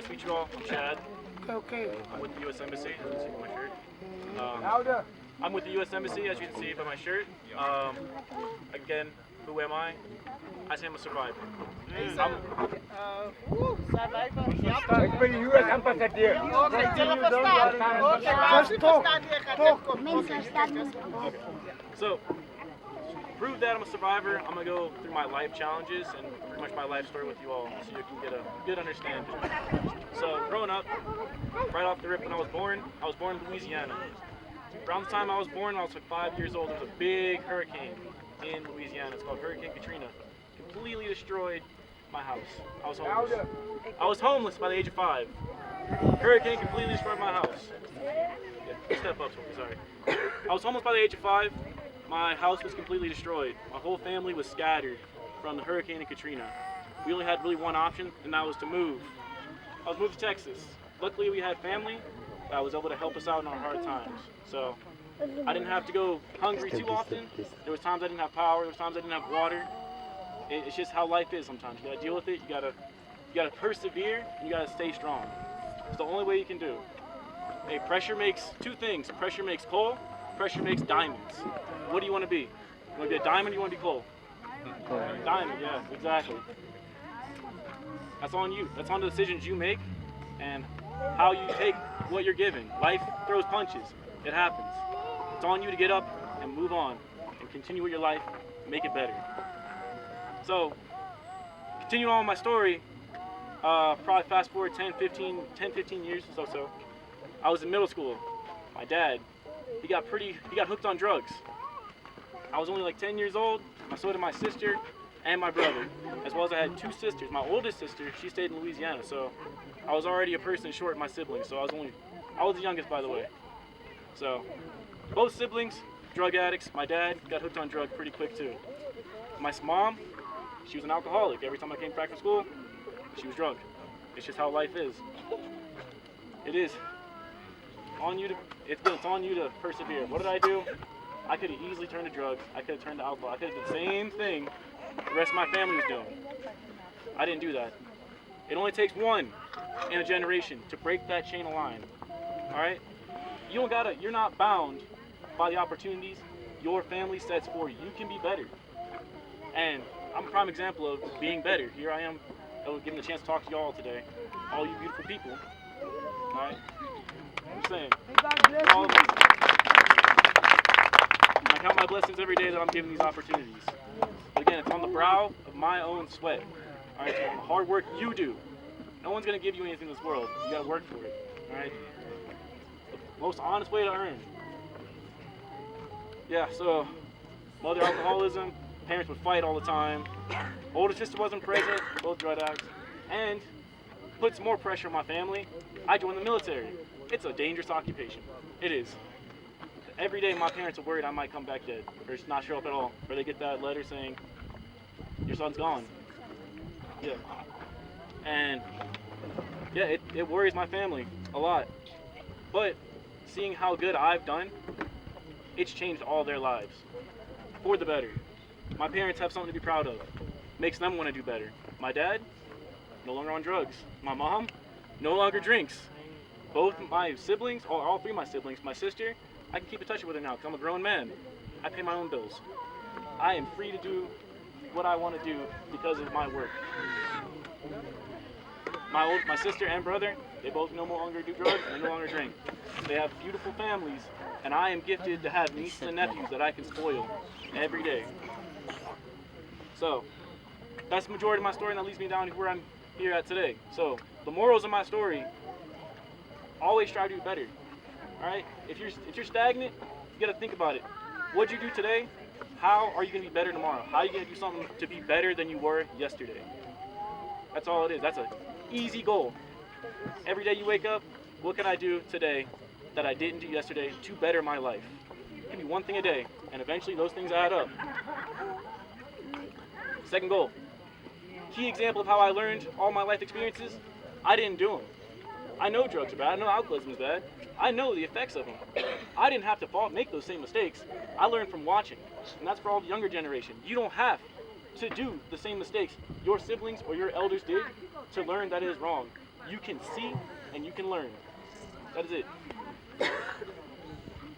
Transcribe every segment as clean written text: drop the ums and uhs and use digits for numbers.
to meet you all. I'm Chad. Okay. I'm with the U.S. Embassy, as you can see by my shirt. I'm with the U.S. Embassy, as you can see by my shirt. Again, who am I? I say I'm a survivor. Ik ben de US ambassadeur. So, to prove that I'm a survivor, I'm going to go through my life challenges and pretty much my life story with you all so you can get a good understanding. So, growing up, right off the rip when I was born in Louisiana. Around the time I was born, I was like 5 years old, there was a big hurricane in Louisiana. It's called Hurricane Katrina. Completely destroyed my house. I was homeless. I was homeless by the age of 5. Hurricane completely destroyed my house. Yeah, step up, sorry. I was homeless by the age of 5. My house was completely destroyed. My whole family was scattered from the hurricane and Katrina. We only had really one option, and that was to move. I was moved to Texas. Luckily, we had family that was able to help us out in our hard times. So I didn't have to go hungry too often. There was times I didn't have power. There was times I didn't have water. It's just how life is sometimes. You gotta deal with it. You gotta persevere, and you gotta stay strong. It's the only way you can do. Hey, pressure makes 2 things. Pressure makes coal. Pressure makes diamonds. What do you want to be? You want to be a diamond or you want to be coal? Diamond, yeah, exactly. That's on you. That's on the decisions you make and how you take what you're given. Life throws punches. It happens. It's on you to get up and move on and continue with your life, make it better. So, continuing on with my story, probably fast forward 10, 15 years, so. I was in middle school. My dad, he got hooked on drugs. I was only like 10 years old. So did my sister and my brother, as well as I had 2 sisters. My oldest sister, she stayed in Louisiana, so I was already a person short of my siblings. So I was the youngest, by the way. So both siblings, drug addicts. My dad got hooked on drugs pretty quick too. My mom, she was an alcoholic. Every time I came back from school, she was drunk. It's just how life is. It is. It's on you to persevere. What did I do? I could have easily turned to drugs. I could have turned to alcohol. I could have done the same thing the rest of my family was doing. I didn't do that. It only takes one in a generation to break that chain of line. All right? You're not bound by the opportunities your family sets for you. You can be better. And I'm a prime example of being better. Here I am, given the chance to talk to y'all today. All you beautiful people. All right? I'm saying, all of us. I count my blessings every day that I'm given these opportunities. But again, it's on the brow of my own sweat. All right, it's on the hard work you do. No one's gonna give you anything in this world. You gotta work for it. All right. The most honest way to earn. Yeah. So, mother alcoholism. Parents would fight all the time. Older sister wasn't present. Both drug addicts. And puts more pressure on my family. I joined the military. It's a dangerous occupation. It is. Every day my parents are worried I might come back dead or just not show up at all. Or they get that letter saying, your son's gone. Yeah. And yeah, it worries my family a lot. But seeing how good I've done, it's changed all their lives. For the better. My parents have something to be proud of. Makes them want to do better. My dad, no longer on drugs. My mom, no longer drinks. Both my siblings, all 3 of my siblings, my sister, I can keep in touch with her now because I'm a grown man. I pay my own bills. I am free to do what I want to do because of my work. My sister and brother, they both no longer do drugs and they no longer drink. They have beautiful families, and I am gifted to have nieces and nephews that I can spoil every day. So, that's the majority of my story, and that leads me down to where I'm here at today. So, the morals of my story, always strive to do better. All right? If you're stagnant, you got to think about it. What'd you do today? How are you going to be better tomorrow? How are you going to do something to be better than you were yesterday? That's all it is. That's an easy goal. Every day you wake up, what can I do today that I didn't do yesterday to better my life? It can be one thing a day, and eventually those things add up. Second goal. Key example of how I learned all my life experiences, I didn't do them. I know drugs are bad. I know alcoholism is bad. I know the effects of them. I didn't have to make those same mistakes. I learned from watching. And that's for all the younger generation. You don't have to do the same mistakes your siblings or your elders did to learn that it is wrong. you can see and you can learn. That is it.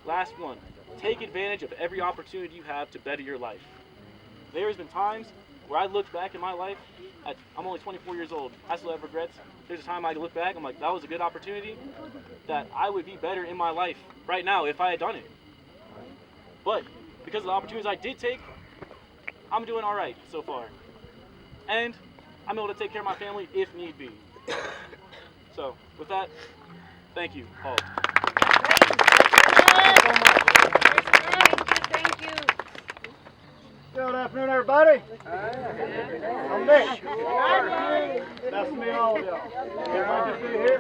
Last one. Take advantage of every opportunity you have to better your life. There's been times where I looked back in my life, I'm only 24 years old, I still have regrets. There's a time I look back, I'm like, that was a good opportunity, that I would be better in my life right now if I had done it. But because of the opportunities I did take, I'm doing all right so far. And I'm able to take care of my family if need be. So with that, thank you all. Thank you. Good afternoon, everybody. I'm Nick. Nice to meet all of y'all. Everybody just be here.